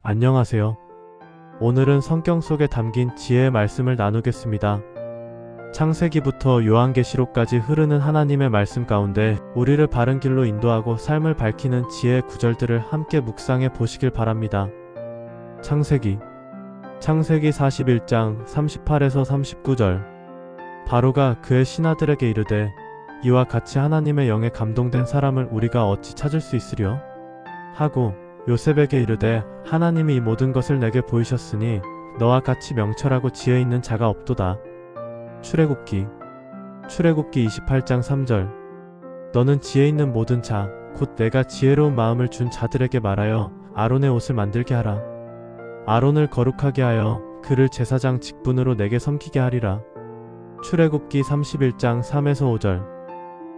안녕하세요. 오늘은 성경 속에 담긴 지혜의 말씀을 나누겠습니다. 창세기부터 요한계시록까지 흐르는 하나님의 말씀 가운데 우리를 바른 길로 인도하고 삶을 밝히는 지혜의 구절들을 함께 묵상해 보시길 바랍니다. 창세기 41장 38에서 39절. 바로가 그의 신하들에게 이르되 이와 같이 하나님의 영에 감동된 사람을 우리가 어찌 찾을 수 있으랴? 하고 요셉에게 이르되 하나님이 이 모든 것을 내게 보이셨으니 너와 같이 명철하고 지혜 있는 자가 없도다. 출애굽기 28장 3절. 너는 지혜 있는 모든 자 곧 내가 지혜로운 마음을 준 자들에게 말하여 아론의 옷을 만들게 하라. 아론을 거룩하게 하여 그를 제사장 직분으로 내게 섬기게 하리라. 출애굽기 31장 3에서 5절.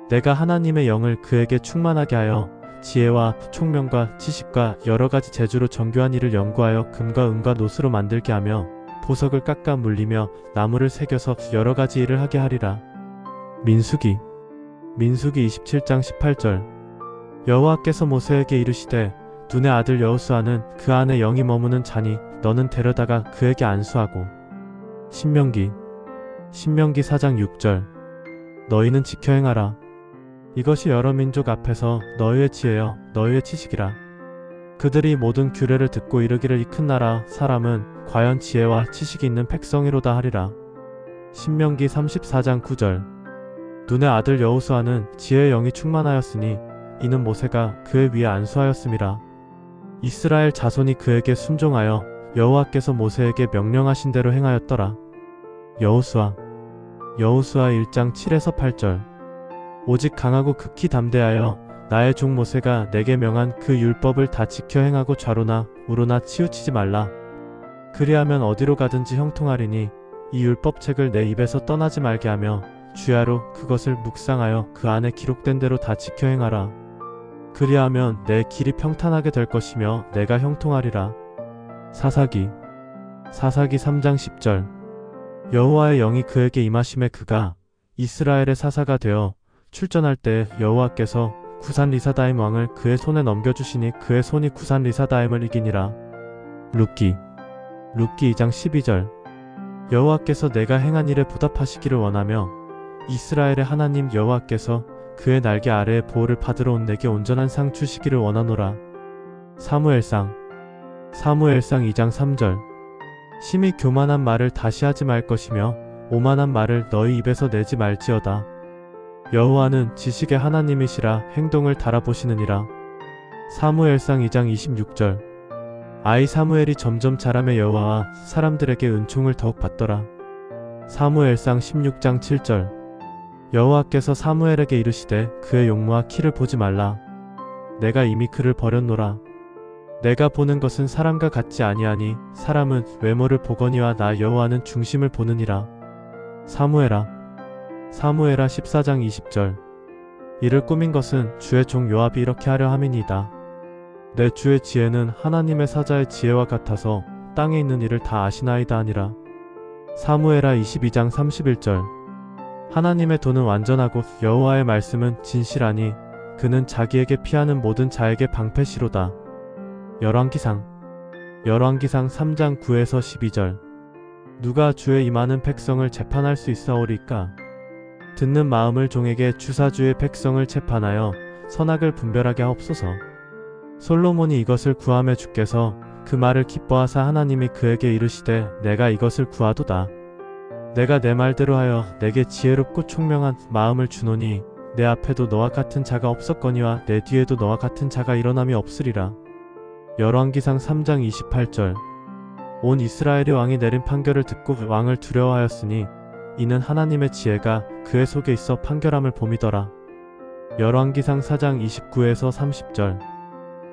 내가 하나님의 영을 그에게 충만하게 하여 지혜와 총명과 지식과 여러가지 재주로 정교한 일을 연구하여 금과 은과 노스로 만들게 하며 보석을 깎아 물리며 나무를 새겨서 여러가지 일을 하게 하리라. 민수기 27장 18절. 여호와께서 모세에게 이르시되 눈의 아들 여호수아는 그 안에 영이 머무는 자니 너는 데려다가 그에게 안수하고. 신명기 4장 6절. 너희는 지켜 행하라. 이것이 여러 민족 앞에서 너희의 지혜여 너희의 지식이라. 그들이 모든 규례를 듣고 이르기를 이 큰 나라 사람은 과연 지혜와 지식이 있는 백성이로다 하리라. 신명기 34장 9절. 눈의 아들 여호수아는 지혜의 영이 충만하였으니 이는 모세가 그의 위에 안수하였음이라. 이스라엘 자손이 그에게 순종하여 여호와께서 모세에게 명령하신 대로 행하였더라. 여호수아 1장 7에서 8절. 오직 강하고 극히 담대하여 나의 종 모세가 내게 명한 그 율법을 다 지켜 행하고 좌로나 우로나 치우치지 말라. 그리하면 어디로 가든지 형통하리니 이 율법책을 내 입에서 떠나지 말게 하며 주야로 그것을 묵상하여 그 안에 기록된 대로 다 지켜 행하라. 그리하면 내 길이 평탄하게 될 것이며 내가 형통하리라. 사사기 3장 10절. 여호와의 영이 그에게 임하심에 그가 이스라엘의 사사가 되어 출전할 때 여호와께서 구산 리사다임 왕을 그의 손에 넘겨주시니 그의 손이 구산 리사다임을 이기니라. 룻기 2장 12절. 여호와께서 내가 행한 일에 보답하시기를 원하며 이스라엘의 하나님 여호와께서 그의 날개 아래에 보호를 받으러 온 내게 온전한 상 주시기를 원하노라. 사무엘상 2장 3절. 심히 교만한 말을 다시 하지 말 것이며 오만한 말을 너희 입에서 내지 말지어다. 여호와는 지식의 하나님이시라 행동을 달아보시느니라. 사무엘상 2장 26절. 아이 사무엘이 점점 자라매 여호와와 사람들에게 은총을 더욱 받더라. 사무엘상 16장 7절. 여호와께서 사무엘에게 이르시되 그의 용모와 키를 보지 말라. 내가 이미 그를 버렸노라. 내가 보는 것은 사람과 같지 아니하니 사람은 외모를 보거니와 나 여호와는 중심을 보느니라. 사무엘아 14장 20절. 이를 꾸민 것은 주의 종 요압이 이렇게 하려 함이니이다. 내 주의 지혜는 하나님의 사자의 지혜와 같아서 땅에 있는 일을 다 아시나이다 하니라. 사무엘하 22장 31절. 하나님의 도는 완전하고 여호와의 말씀은 진실하니 그는 자기에게 피하는 모든 자에게 방패시로다. 열왕기상 3장 9에서 12절. 누가 주의 임하는 백성을 재판할 수 있사오리까? 듣는 마음을 종에게 주사 주의 백성을 재판하여 선악을 분별하게 하옵소서. 솔로몬이 이것을 구하며 주께서 그 말을 기뻐하사 하나님이 그에게 이르시되 내가 이것을 구하도다. 내가 내 말대로 하여 내게 지혜롭고 총명한 마음을 주노니 내 앞에도 너와 같은 자가 없었거니와 내 뒤에도 너와 같은 자가 일어남이 없으리라. 열왕기상 3장 28절. 온 이스라엘의 왕이 내린 판결을 듣고 왕을 두려워하였으니 이는 하나님의 지혜가 그의 속에 있어 판결함을 봄이더라. 열왕기상 4장 29에서 30절.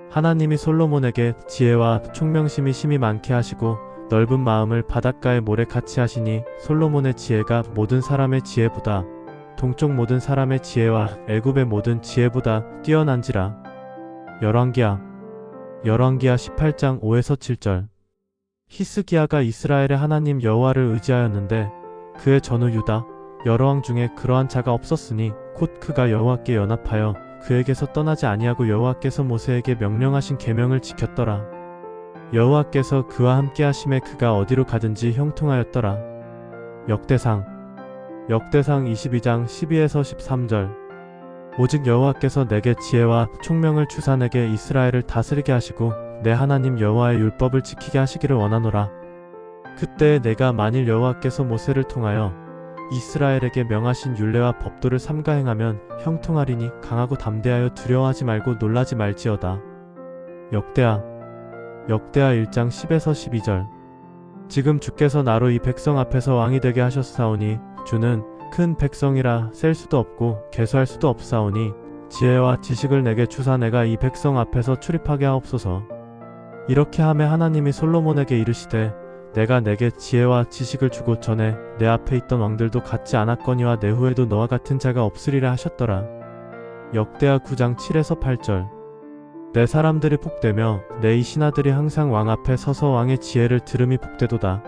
하나님이 솔로몬에게 지혜와 총명심이 심히 많게 하시고 넓은 마음을 바닷가의 모래같이 하시니 솔로몬의 지혜가 모든 사람의 지혜보다 동쪽 모든 사람의 지혜와 애굽의 모든 지혜보다 뛰어난지라. 열왕기하 18장 5에서 7절. 히스기야가 이스라엘의 하나님 여호와를 의지하였는데 그의 전후 유다 여러 왕 중에 그러한 자가 없었으니 곧 그가 여호와께 연합하여 그에게서 떠나지 아니하고 여호와께서 모세에게 명령하신 계명을 지켰더라. 여호와께서 그와 함께 하심에 그가 어디로 가든지 형통하였더라. 역대상 22장 12에서 13절. 오직 여호와께서 내게 지혜와 총명을 주사 내게 이스라엘을 다스리게 하시고 내 하나님 여호와의 율법을 지키게 하시기를 원하노라. 그때 내가 만일 여호와께서 모세를 통하여 이스라엘에게 명하신 율례와 법도를 삼가 행하면 형통하리니 강하고 담대하여 두려워하지 말고 놀라지 말지어다. 역대하 1장 10에서 12절. 지금 주께서 나로 이 백성 앞에서 왕이 되게 하셨사오니 주는 큰 백성이라 셀 수도 없고 계수할 수도 없사오니 지혜와 지식을 내게 주사 내가 이 백성 앞에서 출입하게 하옵소서. 이렇게 하매 하나님이 솔로몬에게 이르시되 내가 내게 지혜와 지식을 주고 전에 내 앞에 있던 왕들도 같지 않았거니와 내 후에도 너와 같은 자가 없으리라 하셨더라. 역대하 9장 7에서 8절. 내 사람들이 복되며 내 이 신하들이 항상 왕 앞에 서서 왕의 지혜를 들음이 복되도다.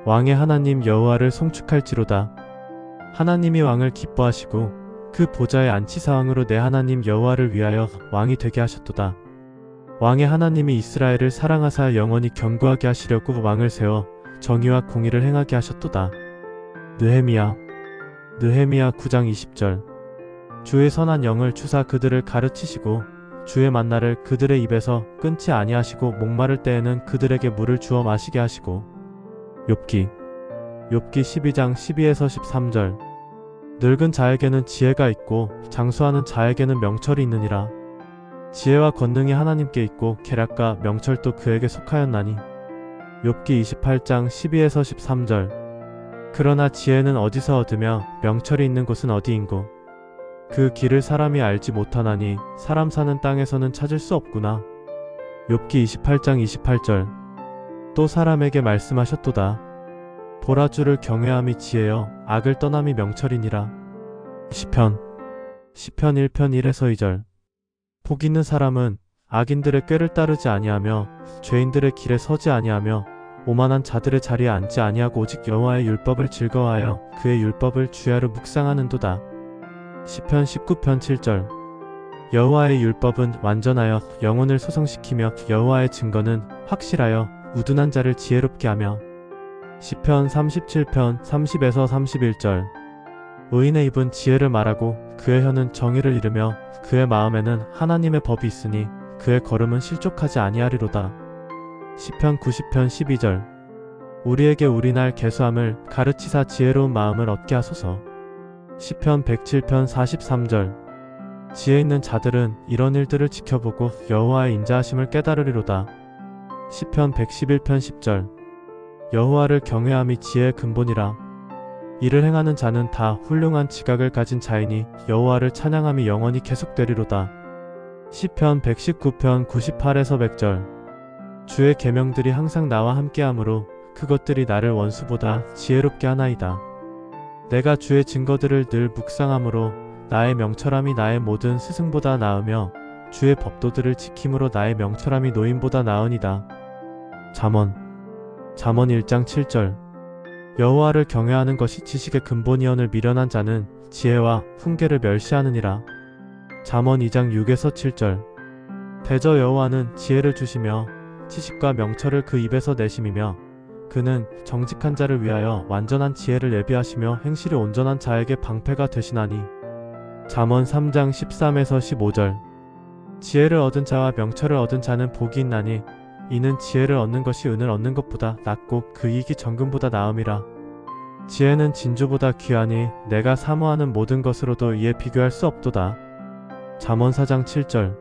왕의 하나님 여호와를 송축할지로다. 하나님이 왕을 기뻐하시고 그 보좌의 안치사왕으로 내 하나님 여호와를 위하여 왕이 되게 하셨도다. 왕의 하나님이 이스라엘을 사랑하사 영원히 견고하게 하시려고 왕을 세워 정의와 공의를 행하게 하셨도다. 느헤미야 9장 20절. 주의 선한 영을 주사 그들을 가르치시고 주의 만나를 그들의 입에서 끊지 아니하시고 목마를 때에는 그들에게 물을 주어 마시게 하시고. 욥기 12장 12에서 13절. 늙은 자에게는 지혜가 있고 장수하는 자에게는 명철이 있느니라. 지혜와 권능이 하나님께 있고 계략과 명철도 그에게 속하였나니. 욥기 28장 12에서 13절. 그러나 지혜는 어디서 얻으며 명철이 있는 곳은 어디인고. 그 길을 사람이 알지 못하나니 사람 사는 땅에서는 찾을 수 없구나. 욥기 28장 28절. 또 사람에게 말씀하셨도다. 보라 주를 경외함이 지혜여 악을 떠남이 명철이니라. 시편 1편 1에서 2절. 복 있는 사람은 악인들의 꾀를 따르지 아니하며 죄인들의 길에 서지 아니하며 오만한 자들의 자리에 앉지 아니하고 오직 여호와의 율법을 즐거워하여 그의 율법을 주야로 묵상하는도다. 시편 19편 7절. 여호와의 율법은 완전하여 영혼을 소성시키며 여호와의 증거는 확실하여 우둔한 자를 지혜롭게 하며. 시편 37편 30에서 31절. 의인의 입은 지혜를 말하고 그의 혀는 정의를 이르며 그의 마음에는 하나님의 법이 있으니 그의 걸음은 실족하지 아니하리로다. 시편 90편 12절. 우리에게 우리날 계수함을 가르치사 지혜로운 마음을 얻게 하소서. 시편 107편 43절. 지혜 있는 자들은 이런 일들을 지켜보고 여호와의 인자하심을 깨달으리로다. 시편 111편 10절. 여호와를 경외함이 지혜의 근본이라. 이를 행하는 자는 다 훌륭한 지각을 가진 자이니 여호와를 찬양함이 영원히 계속되리로다. 시편 119편 98에서 100절. 주의 계명들이 항상 나와 함께하므로 그것들이 나를 원수보다 지혜롭게 하나이다. 내가 주의 증거들을 늘 묵상함으로 나의 명철함이 나의 모든 스승보다 나으며 주의 법도들을 지킴으로 나의 명철함이 노인보다 나으니다. 잠언 1장 7절. 여호와를 경외하는 것이 지식의 근본이언을 미련한 자는 지혜와 훈계를 멸시하느니라. 잠언 2장 6에서 7절. 대저 여호와는 지혜를 주시며 지식과 명철을 그 입에서 내심이며 그는 정직한 자를 위하여 완전한 지혜를 예비하시며 행실이 온전한 자에게 방패가 되시나니. 잠언 3장 13에서 15절. 지혜를 얻은 자와 명철을 얻은 자는 복이 있나니 이는 지혜를 얻는 것이 은을 얻는 것보다 낫고 그 이익이 정금보다 나음이라. 지혜는 진주보다 귀하니 내가 사모하는 모든 것으로도 이에 비교할 수 없도다. 잠언 4장 7절.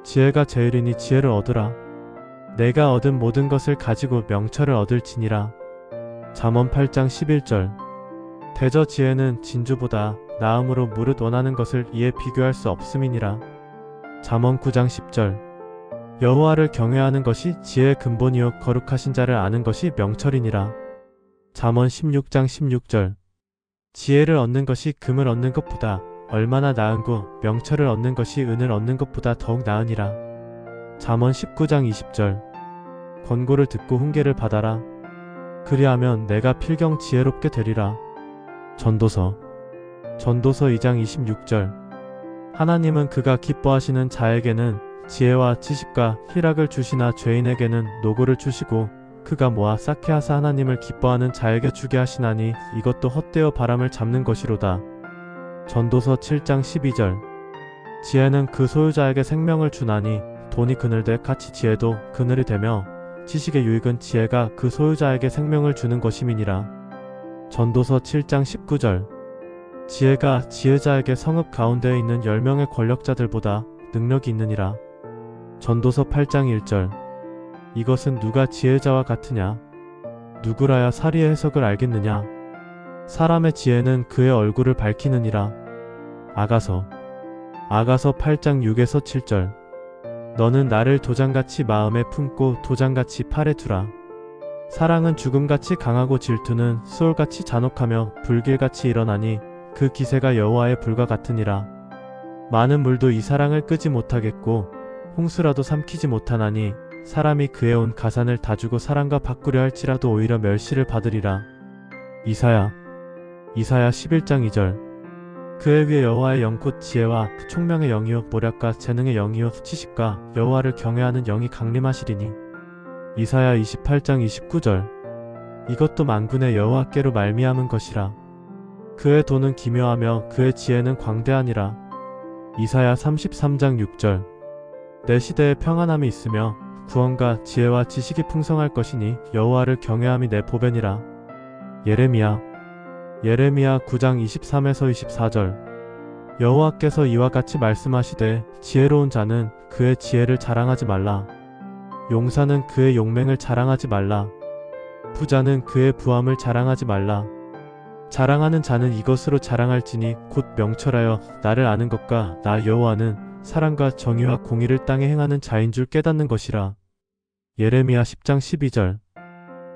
지혜가 제일이니 지혜를 얻으라. 내가 얻은 모든 것을 가지고 명철을 얻을지니라. 잠언 8장 11절. 대저 지혜는 진주보다 나음으로 무릇 원하는 것을 이에 비교할 수 없음이니라. 잠언 9장 10절. 여호와를 경외하는 것이 지혜의 근본이요 거룩하신 자를 아는 것이 명철이니라. 잠언 16장 16절. 지혜를 얻는 것이 금을 얻는 것보다 얼마나 나은고 명철을 얻는 것이 은을 얻는 것보다 더욱 나으니라. 잠언 19장 20절. 권고를 듣고 훈계를 받아라. 그리하면 내가 필경 지혜롭게 되리라. 전도서 2장 26절. 하나님은 그가 기뻐하시는 자에게는 지혜와 지식과 희락을 주시나 죄인에게는 노고를 주시고 그가 모아 쌓게 하사 하나님을 기뻐하는 자에게 주게 하시나니 이것도 헛되어 바람을 잡는 것이로다. 전도서 7장 12절. 지혜는 그 소유자에게 생명을 주나니 돈이 그늘되 같이 지혜도 그늘이 되며 지식의 유익은 지혜가 그 소유자에게 생명을 주는 것임이니라. 전도서 7장 19절. 지혜가 지혜자에게 성읍 가운데에 있는 10명의 권력자들보다 능력이 있느니라. 전도서 8장 1절. 이것은 누가 지혜자와 같으냐? 누구라야 사리의 해석을 알겠느냐? 사람의 지혜는 그의 얼굴을 밝히느니라. 아가서 8장 6에서 7절. 너는 나를 도장같이 마음에 품고 도장같이 팔에 두라. 사랑은 죽음같이 강하고 질투는 수월같이 잔혹하며 불길같이 일어나니 그 기세가 여호와의 불과 같으니라. 많은 물도 이 사랑을 끄지 못하겠고 홍수라도 삼키지 못하나니 사람이 그에 온 가산을 다 주고 사랑과 바꾸려 할지라도 오히려 멸시를 받으리라. 이사야 11장 2절. 그의 위에 여호와의 영 곧 지혜와 총명의 영이요 모략과 재능의 영이요 지식과 여호와를 경외하는 영이 강림하시리니. 이사야 28장 29절. 이것도 만군의 여호와께로 말미암은 것이라. 그의 도는 기묘하며 그의 지혜는 광대하니라. 이사야 33장 6절. 내 시대에 평안함이 있으며 구원과 지혜와 지식이 풍성할 것이니 여호와를 경외함이 내 보배니라. 예레미야 9장 23에서 24절. 여호와께서 이와 같이 말씀하시되 지혜로운 자는 그의 지혜를 자랑하지 말라. 용사는 그의 용맹을 자랑하지 말라. 부자는 그의 부함을 자랑하지 말라. 자랑하는 자는 이것으로 자랑할지니 곧 명철하여 나를 아는 것과 나 여호와는 사랑과 정의와 공의를 땅에 행하는 자인 줄 깨닫는 것이라. 예레미야 10장 12절.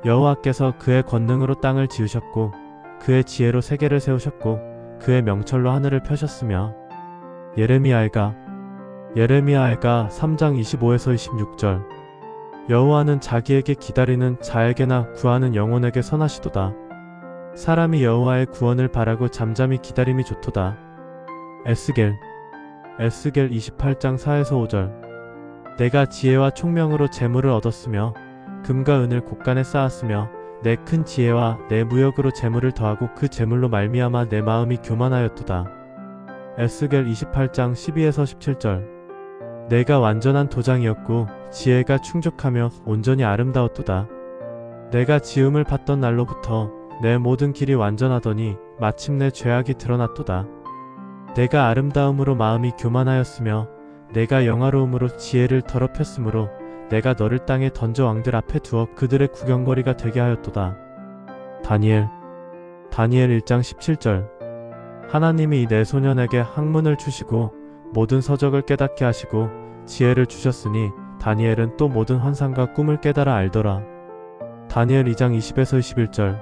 여호와께서 그의 권능으로 땅을 지으셨고 그의 지혜로 세계를 세우셨고 그의 명철로 하늘을 펴셨으며. 예레미야가 3장 25에서 26절. 여호와는 자기에게 기다리는 자에게나 구하는 영혼에게 선하시도다. 사람이 여호와의 구원을 바라고 잠잠히 기다림이 좋도다. 에스겔 28장 4에서 5절. 내가 지혜와 총명으로 재물을 얻었으며 금과 은을 곳간에 쌓았으며 내 큰 지혜와 내 무역으로 재물을 더하고 그 재물로 말미암아 내 마음이 교만하였도다. 에스겔 28장 12에서 17절. 내가 완전한 도장이었고 지혜가 충족하며 온전히 아름다웠도다. 내가 지음을 받던 날로부터 내 모든 길이 완전하더니 마침내 죄악이 드러났도다. 내가 아름다움으로 마음이 교만하였으며 내가 영화로움으로 지혜를 더럽혔으므로 내가 너를 땅에 던져 왕들 앞에 두어 그들의 구경거리가 되게 하였도다. 다니엘 1장 17절. 하나님이 이 내 소년에게 학문을 주시고 모든 서적을 깨닫게 하시고 지혜를 주셨으니 다니엘은 또 모든 환상과 꿈을 깨달아 알더라. 다니엘 2장 20에서 21절.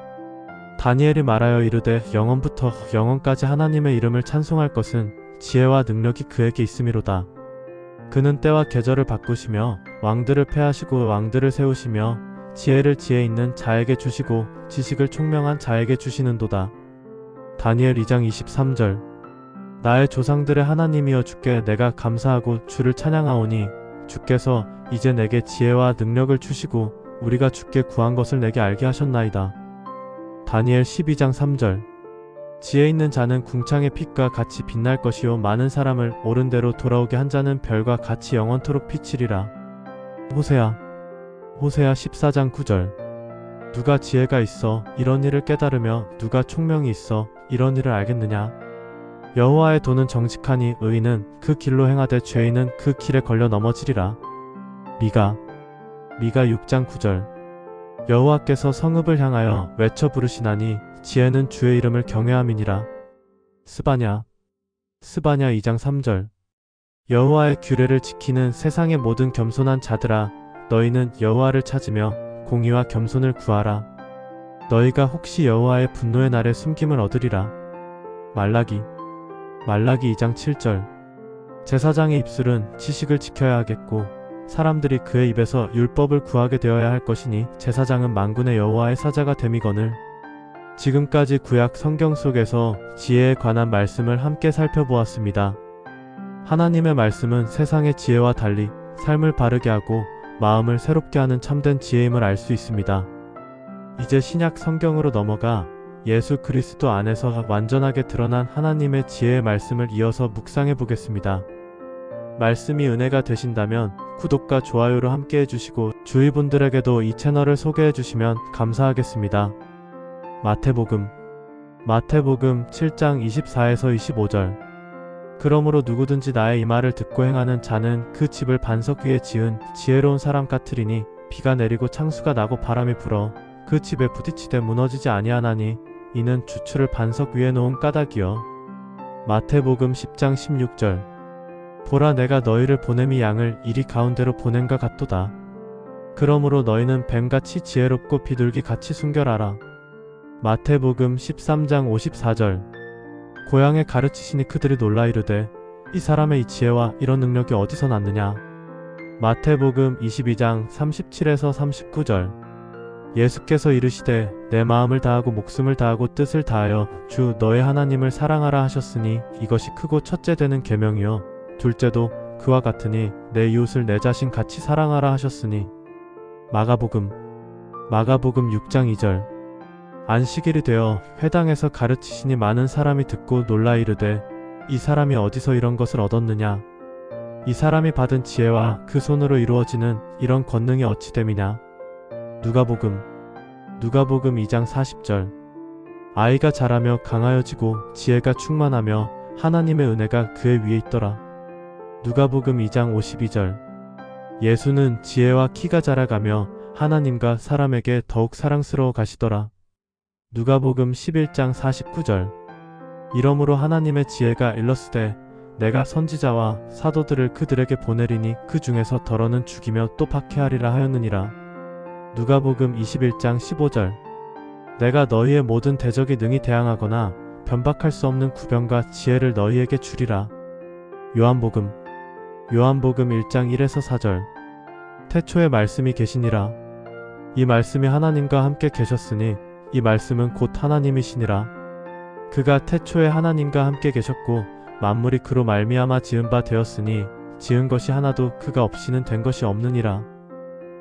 다니엘이 말하여 이르되 영원부터 영원까지 하나님의 이름을 찬송할 것은 지혜와 능력이 그에게 있음이로다. 그는 때와 계절을 바꾸시며 왕들을 패하시고 왕들을 세우시며 지혜를 지혜 있는 자에게 주시고 지식을 총명한 자에게 주시는도다. 다니엘 2장 23절. 나의 조상들의 하나님이여 주께 내가 감사하고 주를 찬양하오니 주께서 이제 내게 지혜와 능력을 주시고 우리가 주께 구한 것을 내게 알게 하셨나이다. 다니엘 12장 3절. 지혜 있는 자는 궁창의 빛과 같이 빛날 것이요 많은 사람을 옳은 대로 돌아오게 한 자는 별과 같이 영원토록 비치리라. 호세아 14장 9절. 누가 지혜가 있어 이런 일을 깨달으며 누가 총명이 있어 이런 일을 알겠느냐? 여호와의 도는 정직하니 의인은 그 길로 행하되 죄인은 그 길에 걸려 넘어지리라. 미가 6장 9절. 여호와께서 성읍을 향하여 외쳐 부르시나니 지혜는 주의 이름을 경외함이니라. 스바냐 2장 3절. 여호와의 규례를 지키는 세상의 모든 겸손한 자들아 너희는 여호와를 찾으며 공의와 겸손을 구하라. 너희가 혹시 여호와의 분노의 날에 숨김을 얻으리라. 말라기 2장 7절. 제사장의 입술은 지식을 지켜야 하겠고 사람들이 그의 입에서 율법을 구하게 되어야 할 것이니 제사장은 만군의 여호와의 사자가 됨이거늘. 지금까지 구약 성경 속에서 지혜에 관한 말씀을 함께 살펴보았습니다. 하나님의 말씀은 세상의 지혜와 달리 삶을 바르게 하고 마음을 새롭게 하는 참된 지혜임을 알 수 있습니다. 이제 신약 성경으로 넘어가 예수 그리스도 안에서 완전하게 드러난 하나님의 지혜의 말씀을 이어서 묵상해 보겠습니다. 말씀이 은혜가 되신다면 구독과 좋아요로 함께 해주시고 주위 분들에게도 이 채널을 소개해 주시면 감사하겠습니다. 마태복음 7장 24에서 25절. 그러므로 누구든지 나의 이 말을 듣고 행하는 자는 그 집을 반석 위에 지은 지혜로운 사람 같으리니 비가 내리고 창수가 나고 바람이 불어 그 집에 부딪히되 무너지지 아니하나니 이는 주추를 반석 위에 놓은 까닭이요. 마태복음 10장 16절. 보라 내가 너희를 보냄이 양을 이리 가운데로 보냄과 같도다. 그러므로 너희는 뱀같이 지혜롭고 비둘기같이 순결하라. 마태복음 13장 54절. 고향에 가르치시니 그들이 놀라 이르되 이 사람의 이 지혜와 이런 능력이 어디서 났느냐. 마태복음 22장 37에서 39절. 예수께서 이르시되 내 마음을 다하고 목숨을 다하고 뜻을 다하여 주 너의 하나님을 사랑하라 하셨으니 이것이 크고 첫째 되는 계명이요 둘째도 그와 같으니 내 이웃을 내 자신 같이 사랑하라 하셨으니. 마가복음 6장 2절. 안식일이 되어 회당에서 가르치시니 많은 사람이 듣고 놀라 이르되 이 사람이 어디서 이런 것을 얻었느냐. 이 사람이 받은 지혜와 그 손으로 이루어지는 이런 권능이 어찌 됨이냐. 누가복음 2장 40절. 아이가 자라며 강하여지고 지혜가 충만하며 하나님의 은혜가 그의 위에 있더라. 누가복음 2장 52절. 예수는 지혜와 키가 자라가며 하나님과 사람에게 더욱 사랑스러워 가시더라. 누가복음 11장 49절. 이러므로 하나님의 지혜가 일렀으되 내가 선지자와 사도들을 그들에게 보내리니 그 중에서 더러는 죽이며 또 박해하리라 하였느니라. 누가복음 21장 15절. 내가 너희의 모든 대적이 능히 대항하거나 변박할 수 없는 구변과 지혜를 너희에게 주리라. 요한복음 1장 1에서 4절. 태초에 말씀이 계시니라. 이 말씀이 하나님과 함께 계셨으니 이 말씀은 곧 하나님이시니라. 그가 태초에 하나님과 함께 계셨고 만물이 그로 말미암아 지은 바 되었으니 지은 것이 하나도 그가 없이는 된 것이 없느니라.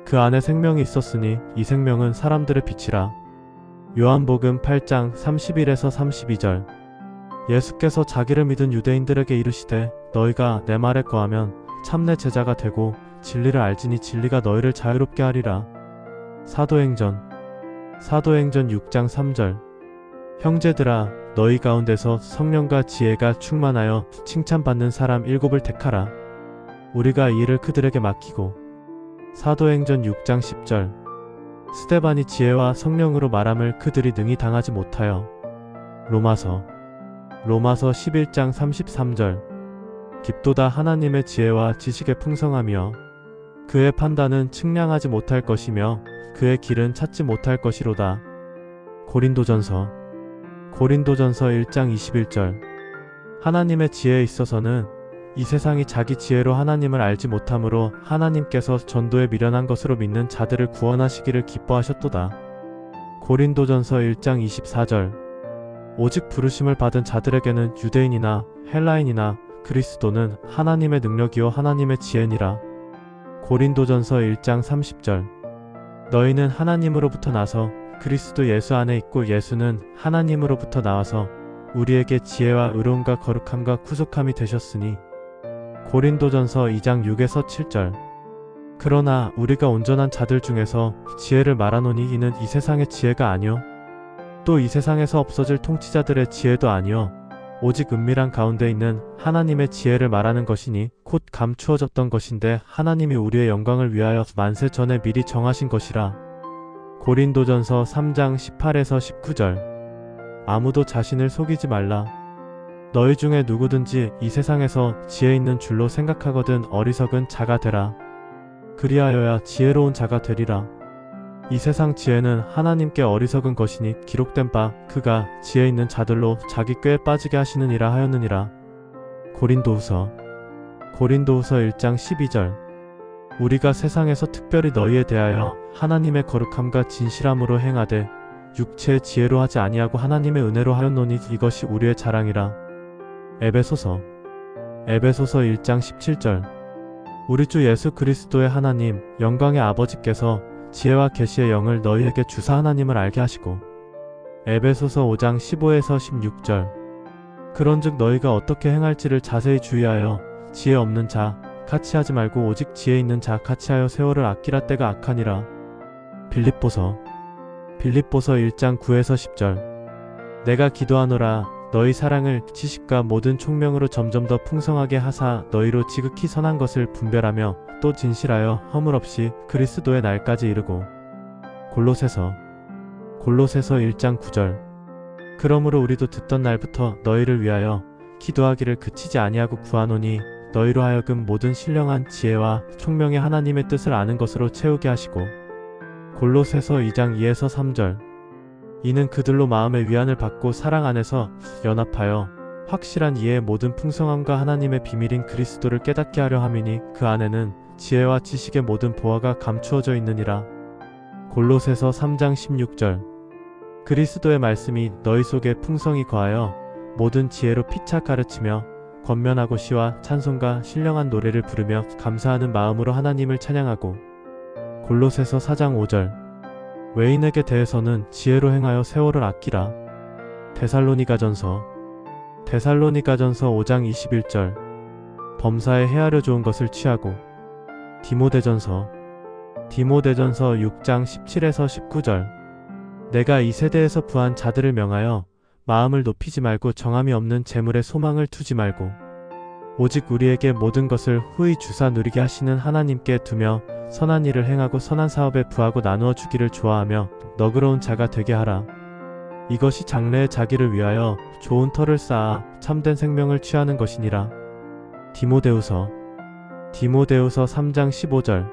그 안에 생명이 있었으니 이 생명은 사람들의 빛이라. 요한복음 8장 31에서 32절. 예수께서 자기를 믿은 유대인들에게 이르시되 너희가 내 말에 거하면 참내 제자가 되고 진리를 알지니 진리가 너희를 자유롭게 하리라. 사도행전 6장 3절. 형제들아 너희 가운데서 성령과 지혜가 충만하여 칭찬받는 사람 7을 택하라. 우리가 이 일을 그들에게 맡기고. 사도행전 6장 10절. 스데반이 지혜와 성령으로 말함을 그들이 능히 당하지 못하여. 로마서 11장 33절. 깊도다 하나님의 지혜와 지식의 풍성하며 그의 판단은 측량하지 못할 것이며 그의 길은 찾지 못할 것이로다. 고린도전서 1장 21절. 하나님의 지혜에 있어서는 이 세상이 자기 지혜로 하나님을 알지 못하므로 하나님께서 전도에 미련한 것으로 믿는 자들을 구원하시기를 기뻐하셨도다. 고린도전서 1장 24절. 오직 부르심을 받은 자들에게는 유대인이나 헬라인이나 그리스도는 하나님의 능력이요 하나님의 지혜니라. 고린도전서 1장 30절. 너희는 하나님으로부터 나서 그리스도 예수 안에 있고 예수는 하나님으로부터 나와서 우리에게 지혜와 의로움과 거룩함과 구속함이 되셨으니. 고린도전서 2장 6에서 7절. 그러나 우리가 온전한 자들 중에서 지혜를 말하노니 이는 이 세상의 지혜가 아니요 또 이 세상에서 없어질 통치자들의 지혜도 아니요 오직 은밀한 가운데 있는 하나님의 지혜를 말하는 것이니 곧 감추어졌던 것인데 하나님이 우리의 영광을 위하여 만세 전에 미리 정하신 것이라. 고린도전서 3장 18에서 19절. 아무도 자신을 속이지 말라. 너희 중에 누구든지 이 세상에서 지혜 있는 줄로 생각하거든 어리석은 자가 되라. 그리하여야 지혜로운 자가 되리라. 이 세상 지혜는 하나님께 어리석은 것이니 기록된 바 그가 지혜 있는 자들로 자기 꾀에 빠지게 하시느니라 하였느니라. 고린도후서 1장 12절. 우리가 세상에서 특별히 너희에 대하여 하나님의 거룩함과 진실함으로 행하되 육체의 지혜로 하지 아니하고 하나님의 은혜로 하였노니 이것이 우리의 자랑이라. 에베소서 에베소서 1장 17절. 우리 주 예수 그리스도의 하나님 영광의 아버지께서 지혜와 계시의 영을 너희에게 주사 하나님을 알게 하시고. 에베소서 5장 15에서 16절. 그런즉 너희가 어떻게 행할지를 자세히 주의하여 지혜 없는 자 같이 하지 말고 오직 지혜 있는 자 같이 하여 세월을 아끼라 때가 악하니라. 빌립보서 1장 9에서 10절. 내가 기도하노라 너희 사랑을 지식과 모든 총명으로 점점 더 풍성하게 하사 너희로 지극히 선한 것을 분별하며 또 진실하여 허물 없이 그리스도의 날까지 이르고. 골로새서 1장 9절. 그러므로 우리도 듣던 날부터 너희를 위하여 기도하기를 그치지 아니하고 구하노니 너희로 하여금 모든 신령한 지혜와 총명의 하나님의 뜻을 아는 것으로 채우게 하시고. 골로새서 2장 2에서 3절. 이는 그들로 마음의 위안을 받고 사랑 안에서 연합하여 확실한 이해의 모든 풍성함과 하나님의 비밀인 그리스도를 깨닫게 하려 함이니 그 안에는 지혜와 지식의 모든 보화가 감추어져 있느니라. 골로새서 3장 16절. 그리스도의 말씀이 너희 속에 풍성히 거하여 모든 지혜로 피차 가르치며 권면하고 시와 찬송과 신령한 노래를 부르며 감사하는 마음으로 하나님을 찬양하고. 골로새서 4장 5절. 외인에게 대해서는 지혜로 행하여 세월을 아끼라. 데살로니가전서 5장 21절. 범사에 헤아려 좋은 것을 취하고. 디모데전서 6장 17에서 19절. 내가 이 세대에서 부한 자들을 명하여 마음을 높이지 말고 정함이 없는 재물에 소망을 두지 말고 오직 우리에게 모든 것을 후히 주사 누리게 하시는 하나님께 두며 선한 일을 행하고 선한 사업에 부하고 나누어 주기를 좋아하며 너그러운 자가 되게 하라. 이것이 장래의 자기를 위하여 좋은 터를 쌓아 참된 생명을 취하는 것이니라. 디모데후서 3장 15절.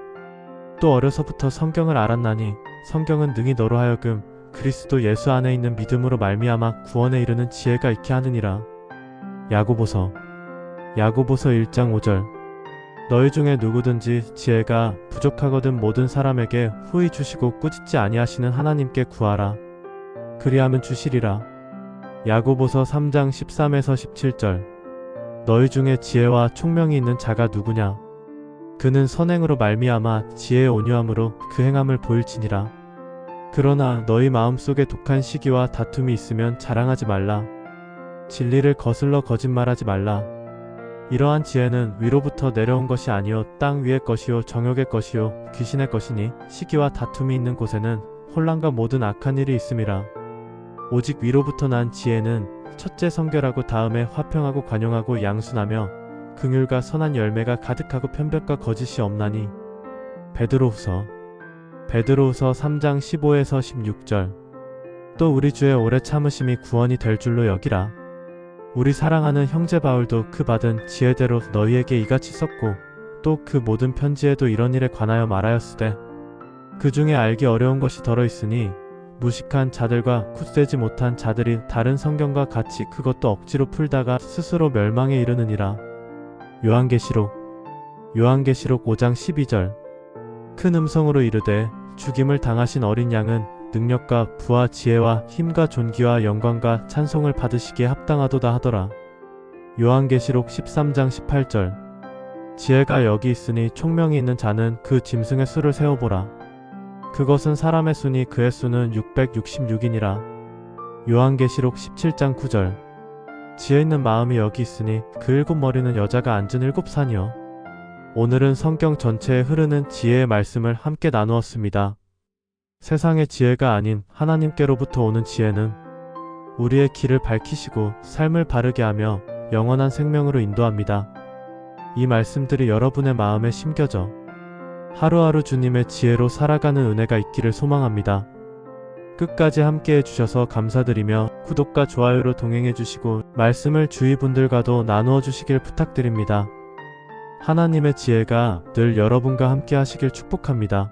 또 어려서부터 성경을 알았나니 성경은 능히 너로 하여금 그리스도 예수 안에 있는 믿음으로 말미암아 구원에 이르는 지혜가 있게 하느니라. 야고보서 1장 5절. 너희 중에 누구든지 지혜가 부족하거든 모든 사람에게 후히 주시고 꾸짖지 아니하시는 하나님께 구하라. 그리하면 주시리라. 야고보서 3장 13에서 17절. 너희 중에 지혜와 총명이 있는 자가 누구냐? 그는 선행으로 말미암아 지혜의 온유함으로 그 행함을 보일지니라. 그러나 너희 마음속에 독한 시기와 다툼이 있으면 자랑하지 말라. 진리를 거슬러 거짓말하지 말라. 이러한 지혜는 위로부터 내려온 것이 아니요 땅 위의 것이요 정욕의 것이요 귀신의 것이니 시기와 다툼이 있는 곳에는 혼란과 모든 악한 일이 있음이라. 오직 위로부터 난 지혜는 첫째 성결하고 다음에 화평하고 관용하고 양순하며 긍휼과 선한 열매가 가득하고 편벽과 거짓이 없나니. 베드로후서 3장 15에서 16절. 또 우리 주의 오래 참으심이 구원이 될 줄로 여기라. 우리 사랑하는 형제 바울도 그 받은 지혜대로 너희에게 이같이 썼고 또 그 모든 편지에도 이런 일에 관하여 말하였으되 그 중에 알기 어려운 것이 덜어 있으니 무식한 자들과 굳세지 못한 자들이 다른 성경과 같이 그것도 억지로 풀다가 스스로 멸망에 이르느니라. 요한계시록 5장 12절. 큰 음성으로 이르되 죽임을 당하신 어린 양은 능력과 부와 지혜와 힘과 존귀와 영광과 찬송을 받으시기에 합당하도다 하더라. 요한계시록 13장 18절. 지혜가 여기 있으니 총명이 있는 자는 그 짐승의 수를 세어보라. 그것은 사람의 수니 그의 수는 666이니라. 요한계시록 17장 9절. 지혜 있는 마음이 여기 있으니 그 일곱 머리는 여자가 앉은 일곱 산이요. 오늘은 성경 전체에 흐르는 지혜의 말씀을 함께 나누었습니다. 세상의 지혜가 아닌 하나님께로부터 오는 지혜는 우리의 길을 밝히시고 삶을 바르게 하며 영원한 생명으로 인도합니다. 이 말씀들이 여러분의 마음에 심겨져 하루하루 주님의 지혜로 살아가는 은혜가 있기를 소망합니다. 끝까지 함께해 주셔서 감사드리며 구독과 좋아요로 동행해 주시고 말씀을 주위 분들과도 나누어 주시길 부탁드립니다. 하나님의 지혜가 늘 여러분과 함께 하시길 축복합니다.